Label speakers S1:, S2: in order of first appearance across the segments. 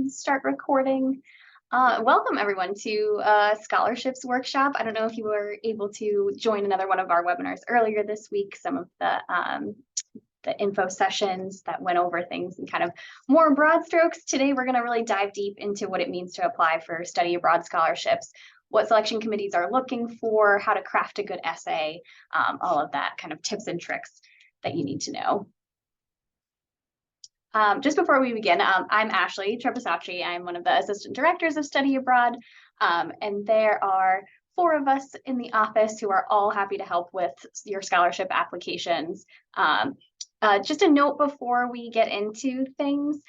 S1: Start recording. Welcome everyone to Scholarships Workshop. I don't know if you were able to join another one of our webinars earlier this week, some of the info sessions that went over things in kind of more broad strokes. Today, we're going to really dive deep into what it means to apply for study abroad scholarships, what selection committees are looking for, how to craft a good essay, all of that kind of tips and tricks that you need to know. Just before we begin, I'm Ashley Trepisaci. I'm one of the assistant directors of Study Abroad, and there are 4 of us in the office who are all happy to help with your scholarship applications. Just a note before we get into things,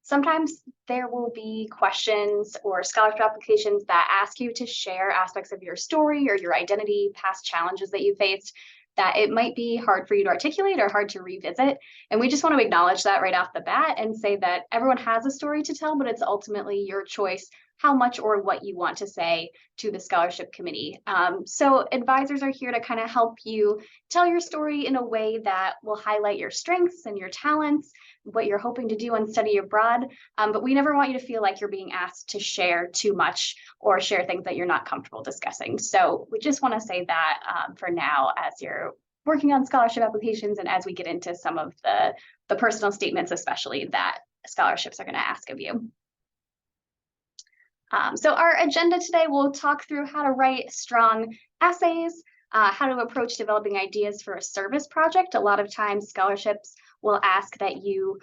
S1: sometimes there will be questions or scholarship applications that ask you to share aspects of your story or your identity, past challenges that you faced, that it might be hard for you to articulate or hard to revisit. And we just want to acknowledge that right off the bat and say that everyone has a story to tell, but it's ultimately your choice how much or what you want to say to the scholarship committee. So advisors are here to kind of help you tell your story in a way that will highlight your strengths and your talents, what you're hoping to do and study abroad. But we never want you to feel like you're being asked to share too much or share things that you're not comfortable discussing. So we just want to say that for now, as you're working on scholarship applications and as we get into some of the personal statements, especially that scholarships are going to ask of you. So our agenda today, we'll talk through how to write strong essays, how to approach developing ideas for a service project. A lot of times scholarships will ask that you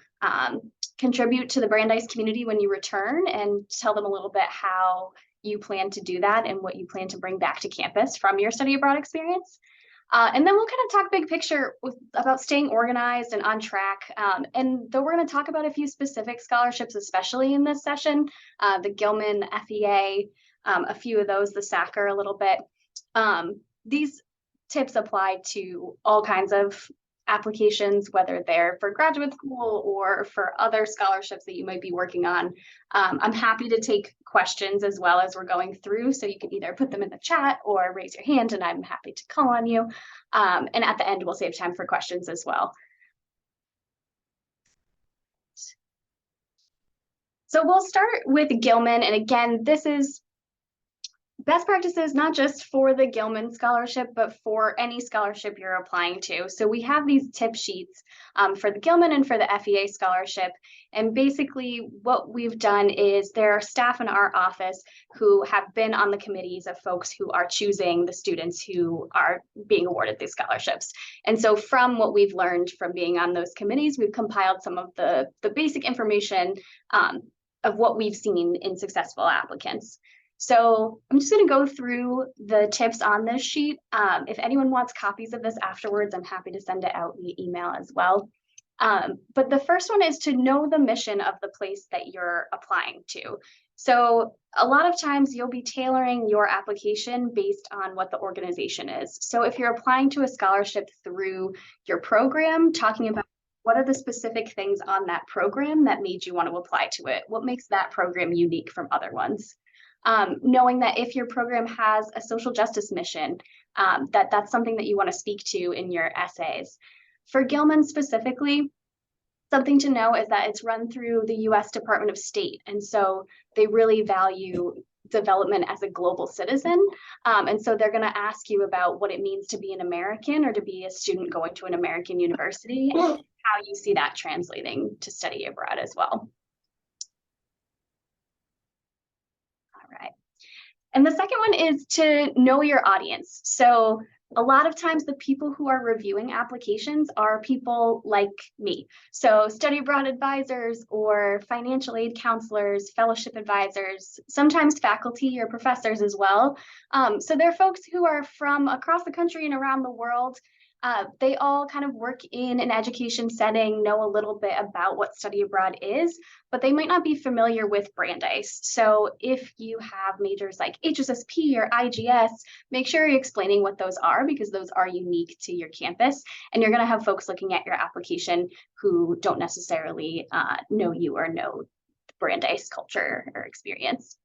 S1: contribute to the Brandeis community when you return and tell them a little bit how you plan to do that and what you plan to bring back to campus from your study abroad experience. And then we'll kind of talk big picture about staying organized and on track. And though we're going to talk about a few specific scholarships, especially in this session, the Gilman, FEA, a few of those, the Sachar a little bit. These tips apply to all kinds of applications, whether they're for graduate school or for other scholarships that you might be working on. I'm happy to take questions as well as we're going through, so you can either put them in the chat or raise your hand and I'm happy to call on you. And at the end, we'll save time for questions as well. So we'll start with Gilman, and again, this is best practices, not just for the Gilman scholarship, but for any scholarship you're applying to. So we have these tip sheets for the Gilman and for the FEA scholarship. And basically what we've done is there are staff in our office who have been on the committees of folks who are choosing the students who are being awarded these scholarships. And so from what we've learned from being on those committees, we've compiled some of the basic information of what we've seen in successful applicants. So I'm just going to go through the tips on this sheet. If anyone wants copies of this afterwards, I'm happy to send it out via email as well. But the first one is to know the mission of the place that you're applying to. So a lot of times you'll be tailoring your application based on what the organization is. So if you're applying to a scholarship through your program, talking about what are the specific things on that program that made you want to apply to it? What makes that program unique from other ones? Knowing that if your program has a social justice mission, that's something that you want to speak to in your essays. For Gilman specifically, something to know is that it's run through the US Department of State. And so they really value development as a global citizen. And so they're going to ask you about what it means to be an American or to be a student going to an American university, and how you see that translating to study abroad as well. And the second one is to know your audience. So a lot of times the people who are reviewing applications are people like me. So study abroad advisors or financial aid counselors, fellowship advisors, sometimes faculty or professors as well. So they're folks who are from across the country and around the world. They all kind of work in an education setting, know a little bit about what study abroad is, but they might not be familiar with Brandeis. So if you have majors like HSSP or IGS, make sure you're explaining what those are, because those are unique to your campus. And you're going to have folks looking at your application who don't necessarily know you or know Brandeis culture or experience.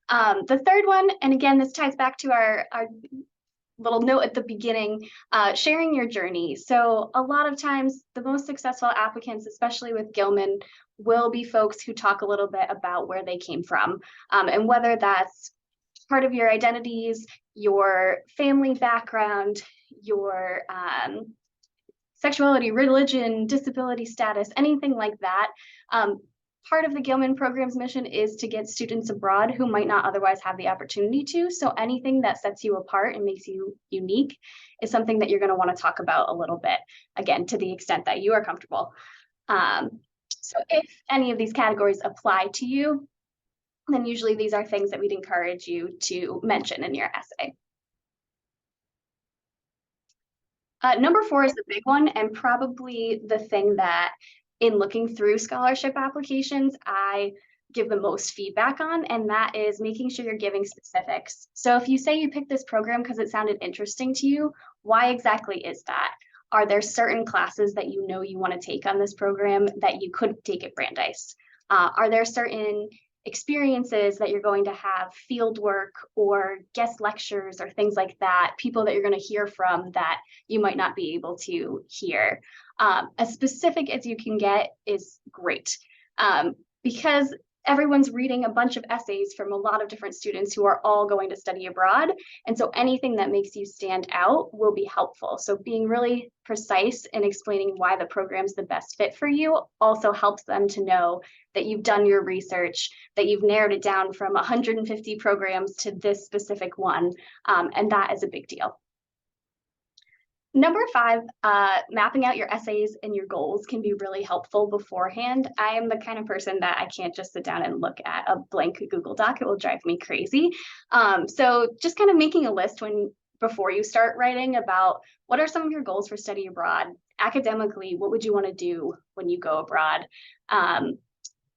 S1: The third one, and again, this ties back to our little note at the beginning, sharing your journey. So a lot of times the most successful applicants, especially with Gilman, will be folks who talk a little bit about where they came from, and whether that's part of your identities, your family background, your sexuality, religion, disability status, anything like that. Part of the Gilman program's mission is to get students abroad who might not otherwise have the opportunity to. So anything that sets you apart and makes you unique is something that you're going to want to talk about a little bit, again, to the extent that you are comfortable. So if any of these categories apply to you, then usually these are things that we'd encourage you to mention in your essay. Number 4 is the big one, and probably the thing that in looking through scholarship applications, I give the most feedback on, and that is making sure you're giving specifics. So if you say you picked this program because it sounded interesting to you, why exactly is that? Are there certain classes that you know you want to take on this program that you couldn't take at Brandeis? Are there certain experiences that you're going to have, field work or guest lectures or things like that, people that you're going to hear from that you might not be able to hear? As specific as you can get is great, because everyone's reading a bunch of essays from a lot of different students who are all going to study abroad. And so anything that makes you stand out will be helpful. So being really precise in explaining why the program's the best fit for you also helps them to know that you've done your research, that you've narrowed it down from 150 programs to this specific one. And that is a big deal. Number 5, mapping out your essays and your goals can be really helpful beforehand. I am the kind of person that I can't just sit down and look at a blank Google Doc. It will drive me crazy. So just kind of making a list before you start writing about what are some of your goals for study abroad. Academically, what would you want to do when you go abroad?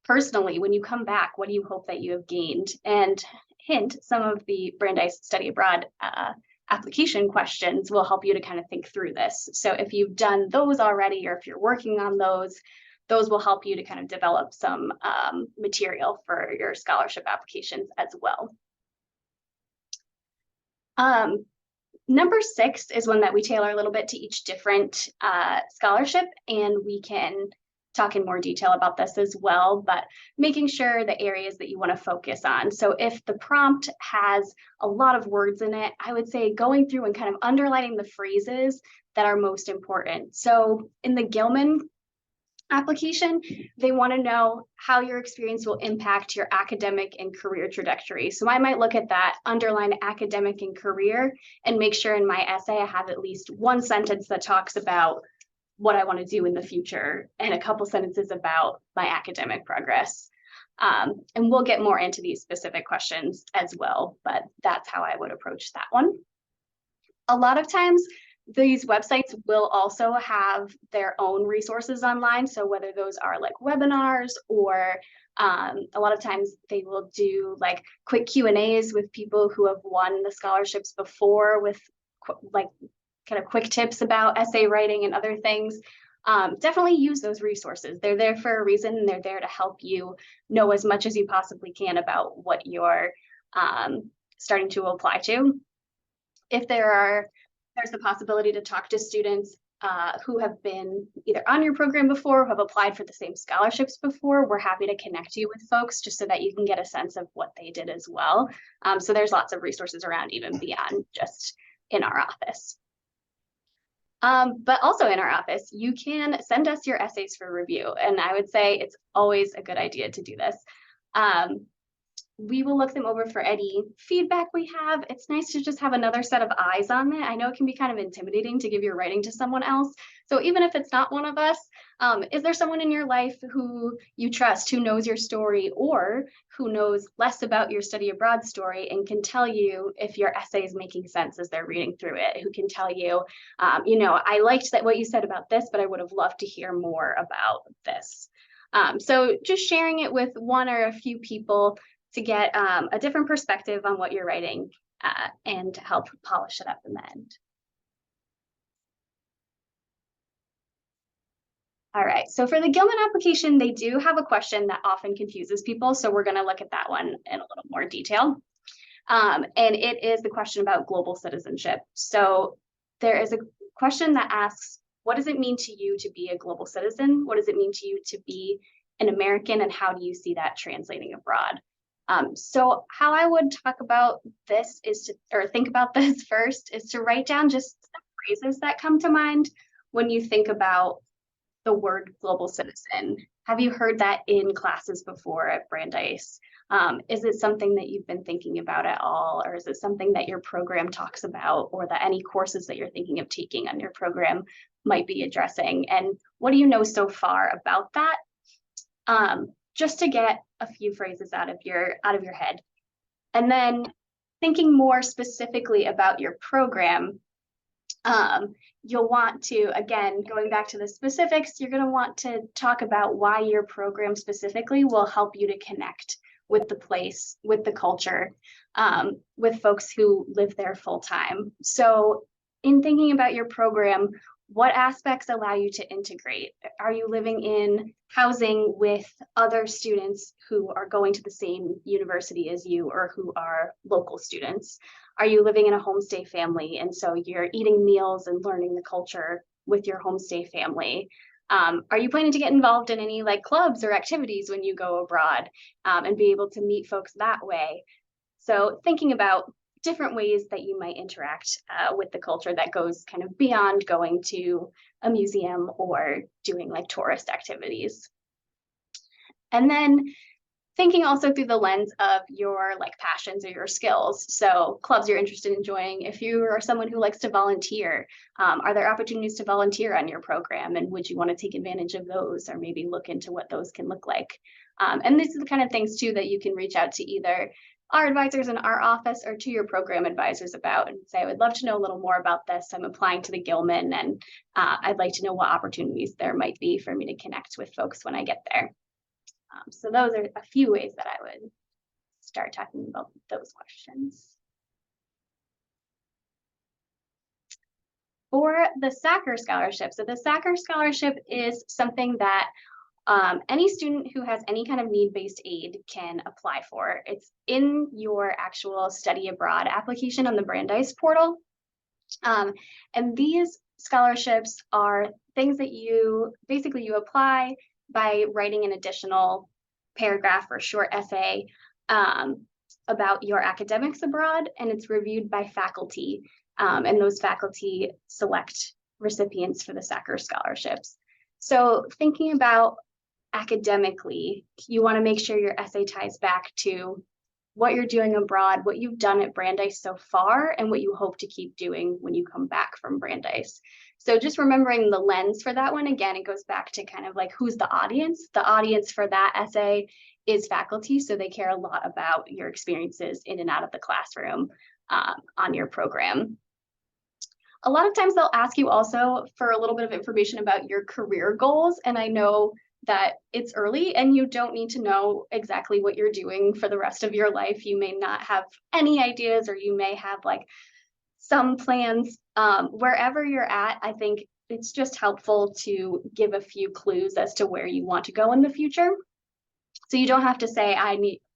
S1: Personally, when you come back, what do you hope that you have gained? And hint, some of the Brandeis Study Abroad application questions will help you to kind of think through this. So if you've done those already, or if you're working on those will help you to kind of develop some material for your scholarship applications as well. Number 6 is one that we tailor a little bit to each different scholarship, and we can talk in more detail about this as well, but making sure the areas that you want to focus on. So if the prompt has a lot of words in it, I would say going through and kind of underlining the phrases that are most important. So in the Gilman application, they want to know how your experience will impact your academic and career trajectory. So I might look at that, underline academic and career, and make sure in my essay I have at least one sentence that talks about what I want to do in the future and a couple sentences about my academic progress. And we'll get more into these specific questions as well, but that's how I would approach that one. A lot of times, these websites will also have their own resources online. So whether those are like webinars or a lot of times they will do like quick Q&As with people who have won the scholarships before with like kind of quick tips about essay writing and other things. Definitely use those resources. They're there for a reason, and they're there to help you know as much as you possibly can about what you're starting to apply to. If there's the possibility to talk to students who have been either on your program before or have applied for the same scholarships before, we're happy to connect you with folks just so that you can get a sense of what they did as well. So there's lots of resources around even beyond just in our office. But also in our office, you can send us your essays for review. And I would say it's always a good idea to do this. We will look them over for any feedback we have. It's nice to just have another set of eyes on it. I know it can be kind of intimidating to give your writing to someone else. So even if it's not one of us, is there someone in your life who you trust, who knows your story, or who knows less about your study abroad story and can tell you if your essay is making sense as they're reading through it, who can tell you, I liked what you said about this, but I would have loved to hear more about this. So just sharing it with one or a few people to get a different perspective on what you're writing and to help polish it up in the end. All right, so for the Gilman application, they do have a question that often confuses people, so we're going to look at that one in a little more detail. And it is the question about global citizenship. So there is a question that asks, what does it mean to you to be a global citizen? What does it mean to you to be an American? And how do you see that translating abroad? So how I would talk about this is to, or think about this first, is to write down just some phrases that come to mind when you think about the word global citizen. Have you heard that in classes before at Brandeis? Is it something that you've been thinking about at all? Or is it something that your program talks about, or that any courses that you're thinking of taking on your program might be addressing? And what do you know so far about that? Just to get a few phrases out of your head. And then thinking more specifically about your program, you'll want to, again, going back to the specifics, you're going to want to talk about why your program specifically will help you to connect with the place, with the culture, with folks who live there full time. So in thinking about your program, what aspects allow you to integrate? Are you living in housing with other students who are going to the same university as you or who are local students? Are you living in a homestay family? And so you're eating meals and learning the culture with your homestay family. Are you planning to get involved in any like clubs or activities when you go abroad, and be able to meet folks that way? So thinking about different ways that you might interact with the culture that goes kind of beyond going to a museum or doing like tourist activities. And then thinking also through the lens of your like passions or your skills. So clubs you're interested in joining. If you are someone who likes to volunteer, are there opportunities to volunteer on your program? And would you want to take advantage of those, or maybe look into what those can look like? And these are the kind of things too that you can reach out to either our advisors in our office or to your program advisors about, and say, I would love to know a little more about this. I'm applying to the Gilman, and I'd like to know what opportunities there might be for me to connect with folks when I get there. So those are a few ways that I would start talking about those questions. For the Sachar Scholarship, so the Sachar Scholarship is something that any student who has any kind of need-based aid can apply for. It's in your actual study abroad application on the Brandeis portal. And these scholarships are things that you apply by writing an additional paragraph or short essay about your academics abroad, and it's reviewed by faculty, and those faculty select recipients for the Sachar scholarships. So thinking about academically, you want to make sure your essay ties back to what you're doing abroad, what you've done at Brandeis so far, and what you hope to keep doing when you come back from Brandeis. So just remembering the lens for that one, again, it goes back to kind of like, who's the audience? The audience for that essay is faculty, so they care a lot about your experiences in and out of the classroom on your program. A lot of times they'll ask you also for a little bit of information about your career goals, and I know that it's early and you don't need to know exactly what you're doing for the rest of your life. You may not have any ideas, or you may have like some plans. Wherever you're at, I think it's just helpful to give a few clues as to where you want to go in the future. So you don't have to say,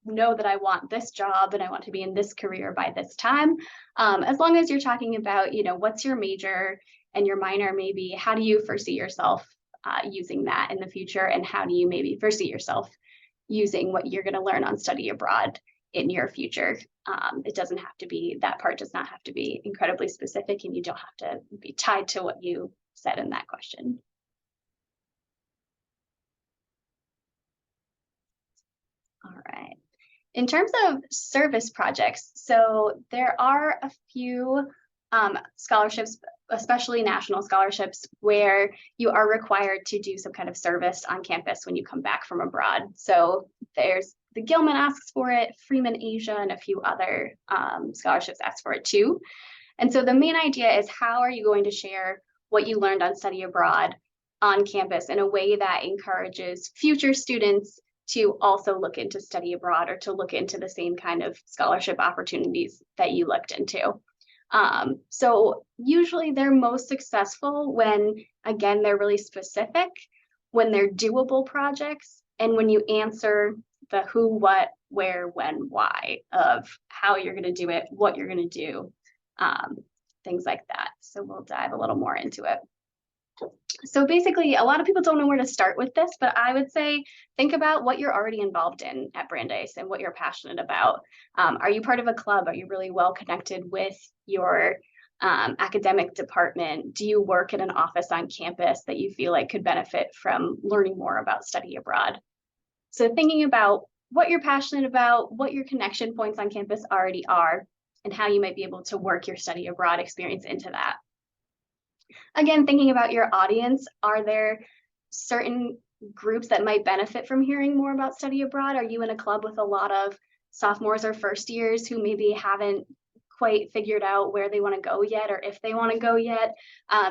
S1: know that I want this job and I want to be in this career by this time. As long as you're talking about, what's your major and your minor, maybe how do you foresee yourself using that in the future, and how do you maybe foresee yourself using what you're going to learn on study abroad in your future. It doesn't have to be, that part does not have to be incredibly specific, and you don't have to be tied to what you said in that question. All right. In terms of service projects, so there are a few scholarships, especially national scholarships, where you are required to do some kind of service on campus when you come back from abroad. So there's the Gilman asks for it, Freeman Asia, and a few other scholarships ask for it too. And so the main idea is, how are you going to share what you learned on study abroad on campus in a way that encourages future students to also look into study abroad, or to look into the same kind of scholarship opportunities that you looked into. So usually they're most successful when, again, they're really specific, when they're doable projects, and when you answer the who, what, where, when, why of how you're going to do it, what you're going to do, things like that. So we'll dive a little more into it. So basically, a lot of people don't know where to start with this, but I would say think about what you're already involved in at Brandeis and what you're passionate about. Are you part of a club? Are you really well connected with your academic department? Do you work in an office on campus that you feel like could benefit from learning more about study abroad? So thinking about what you're passionate about, what your connection points on campus already are, and how you might be able to work your study abroad experience into that. Again, thinking about your audience, are there certain groups that might benefit from hearing more about study abroad? Are you in a club with a lot of sophomores or first years who maybe haven't quite figured out where they want to go yet, or if they want to go yet?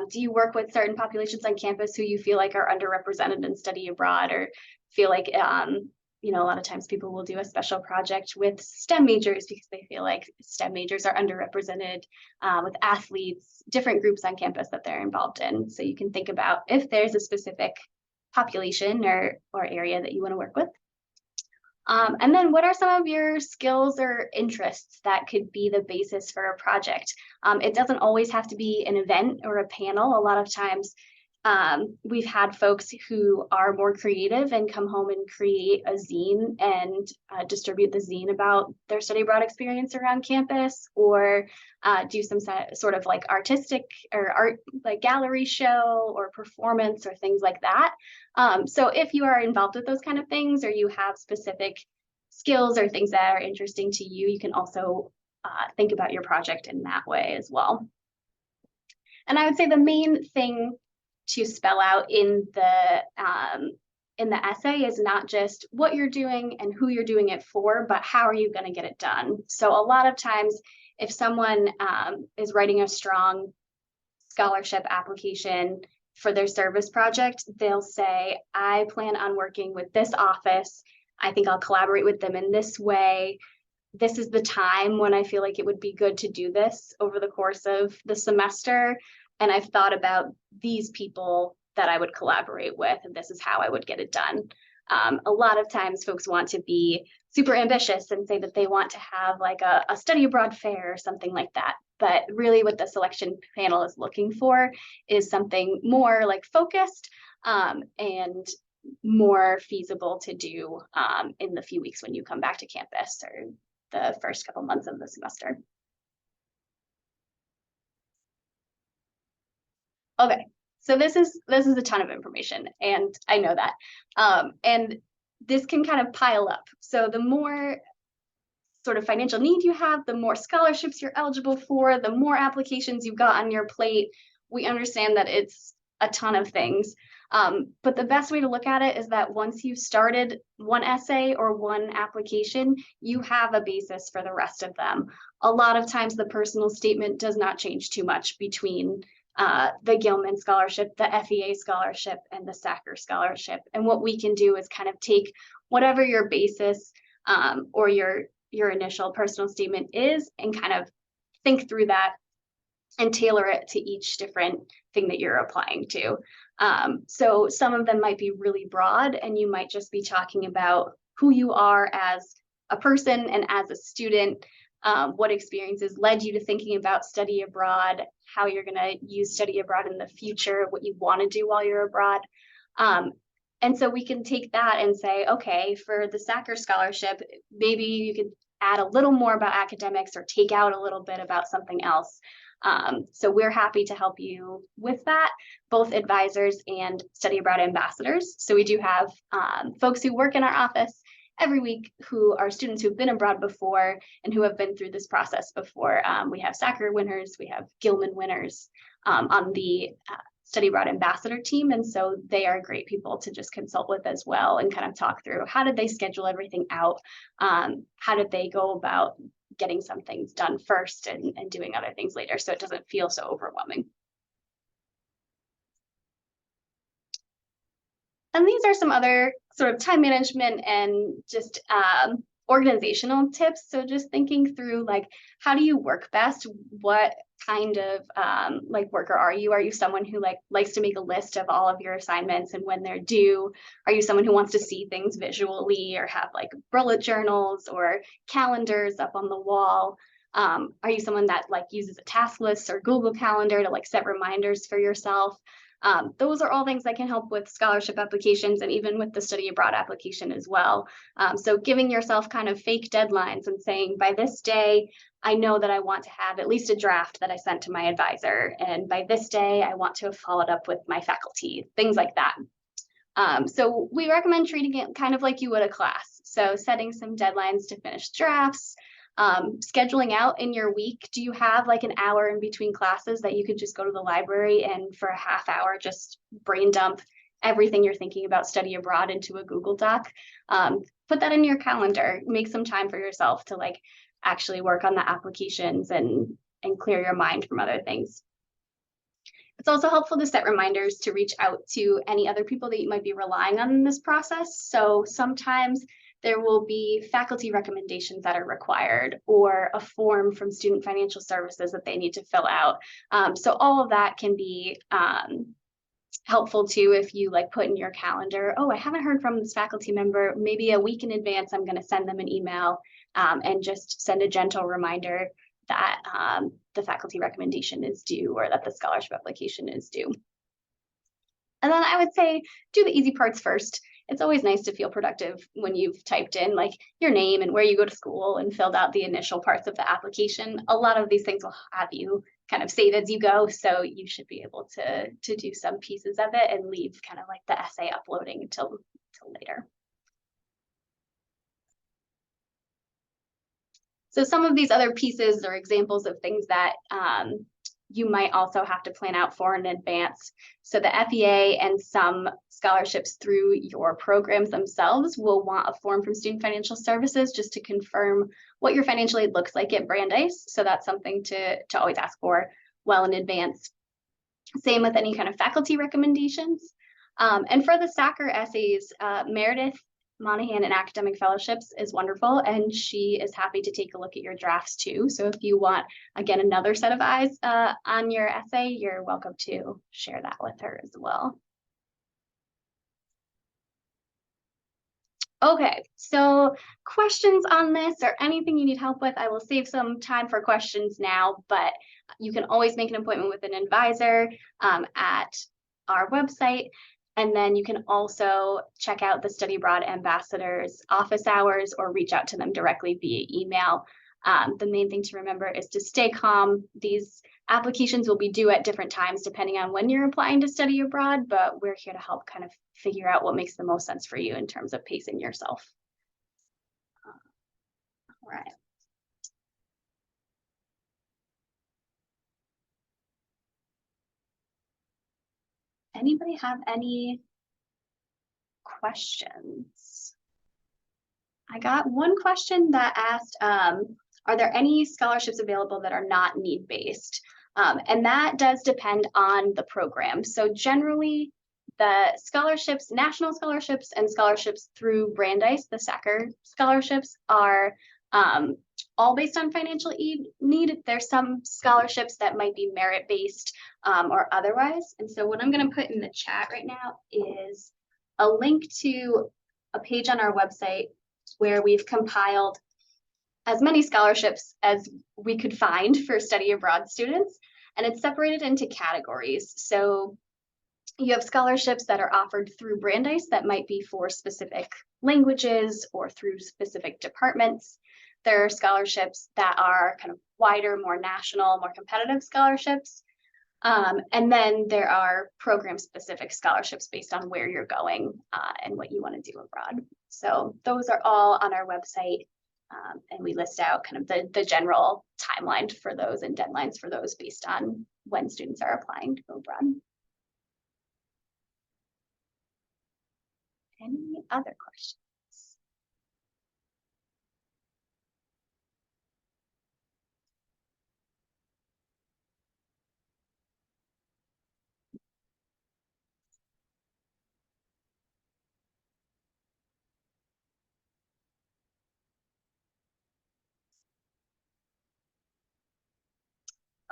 S1: Do you work with certain populations on campus who you feel like are underrepresented in study abroad, or feel like a lot of times people will do a special project with STEM majors because they feel like STEM majors are underrepresented, with athletes, different groups on campus that they're involved in. So you can think about if there's a specific population or area that you want to work with. And then what are some of your skills or interests that could be the basis for a project? It doesn't always have to be an event or a panel. A lot of times we've had folks who are more creative and come home and create a zine and distribute the zine about their study abroad experience around campus, or do some sort of like artistic or art, like gallery show or performance or things like that. So if you are involved with those kind of things, or you have specific skills or things that are interesting to you, you can also think about your project in that way as well. And I would say the main thing to spell out in the essay is not just what you're doing and who you're doing it for, but how are you going to get it done. So a lot of times, if someone is writing a strong scholarship application for their service project, they'll say, I plan on working with this office. I think I'll collaborate with them in this way. This is the time when I feel like it would be good to do this over the course of the semester. And I've thought about these people that I would collaborate with, and this is how I would get it done. A lot of times folks want to be super ambitious and say that they want to have like a study abroad fair or something like that. But really what the selection panel is looking for is something more like focused and more feasible to do in the few weeks when you come back to campus or the first couple months of the semester. Okay, so this is a ton of information, and I know that. And this can kind of pile up. So the more sort of financial need you have, the more scholarships you're eligible for, the more applications you've got on your plate. We understand that it's a ton of things. But the best way to look at it is that once you've started one essay or one application, you have a basis for the rest of them. A lot of times the personal statement does not change too much between the Gilman scholarship, the FEA scholarship, and the Sachar scholarship. And what we can do is kind of take whatever your basis or your initial personal statement is and kind of think through that and tailor it to each different thing that you're applying to. So some of them might be really broad, and you might just be talking about who you are as a person and as a student, what experiences led you to thinking about study abroad, how you're going to use study abroad in the future, what you want to do while you're abroad. And so we can take that and say, okay, for the Sachar scholarship, maybe you could add a little more about academics or take out a little bit about something else. So we're happy to help you with that, both advisors and study abroad ambassadors. So we do have folks who work in our office every week who are students who've been abroad before and who have been through this process before. We have Sachar winners, we have Gilman winners on the study abroad ambassador team. And so they are great people to just consult with as well and kind of talk through how did they schedule everything out? How did they go about getting some things done first and doing other things later, so it doesn't feel so overwhelming. And these are some other sort of time management and just organizational tips. So just thinking through, like, how do you work best? What kind of like worker are you? Are you someone who likes to make a list of all of your assignments and when they're due? Are you someone who wants to see things visually or have like bullet journals or calendars up on the wall? Are you someone that like uses a task list or Google Calendar to like set reminders for yourself? Those are all things that can help with scholarship applications and even with the study abroad application as well. So giving yourself kind of fake deadlines and saying by this day, I know that I want to have at least a draft that I sent to my advisor. And by this day, I want to have followed up with my faculty, things like that. So we recommend treating it kind of like you would a class. So setting some deadlines to finish drafts, scheduling out in your week. Do you have like an hour in between classes that you could just go to the library and for a half hour just brain dump everything you're thinking about study abroad into a Google Doc? Put that in your calendar. Make some time for yourself to like actually work on the applications and clear your mind from other things. It's also helpful to set reminders to reach out to any other people that you might be relying on in this process. So sometimes there will be faculty recommendations that are required or a form from Student Financial Services that they need to fill out. So all of that can be helpful too if you like put in your calendar, oh, I haven't heard from this faculty member, maybe a week in advance, I'm going to send them an email and just send a gentle reminder that the faculty recommendation is due or that the scholarship application is due. And then I would say do the easy parts first. It's always nice to feel productive when you've typed in like your name and where you go to school and filled out the initial parts of the application. A lot of these things will have you kind of save as you go. So you should be able to do some pieces of it and leave kind of like the essay uploading until later. So some of these other pieces are examples of things that you might also have to plan out for in advance. So the FEA and some scholarships through your programs themselves will want a form from Student Financial Services just to confirm what your financial aid looks like at Brandeis. So that's something to always ask for well in advance. Same with any kind of faculty recommendations. And for the Sachar essays, Meredith Monahan in Academic Fellowships is wonderful, and she is happy to take a look at your drafts too. So if you want, again, another set of eyes on your essay, you're welcome to share that with her as well. Okay, so questions on this or anything you need help with, I will save some time for questions now, but you can always make an appointment with an advisor at our website. And then you can also check out the Study Abroad Ambassadors office hours or reach out to them directly via email. The main thing to remember is to stay calm. These applications will be due at different times depending on when you're applying to study abroad, but we're here to help kind of figure out what makes the most sense for you in terms of pacing yourself. All right. Anybody have any questions? I got one question that asked, are there any scholarships available that are not need-based? And that does depend on the program. So generally, the scholarships, national scholarships and scholarships through Brandeis, the Sachar scholarships, are all based on financial need. There's some scholarships that might be merit-based or otherwise. And so what I'm going to put in the chat right now is a link to a page on our website where we've compiled as many scholarships as we could find for study abroad students, and it's separated into categories. So you have scholarships that are offered through Brandeis that might be for specific languages or through specific departments. There are scholarships that are kind of wider, more national, more competitive scholarships. And then there are program-specific scholarships based on where you're going and what you want to do abroad. So those are all on our website, and we list out kind of the general timeline for those and deadlines for those based on when students are applying to go abroad. Any other questions?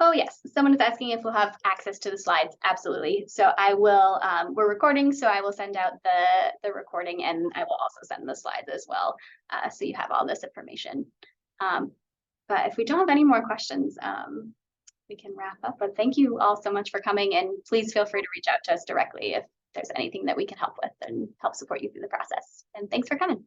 S1: Oh, yes. Someone is asking if we'll have access to the slides. Absolutely. So I will, we're recording, so I will send out the recording, and I will also send the slides as well. So you have all this information. But if we don't have any more questions, we can wrap up. But thank you all so much for coming, and please feel free to reach out to us directly if there's anything that we can help with and help support you through the process. And thanks for coming.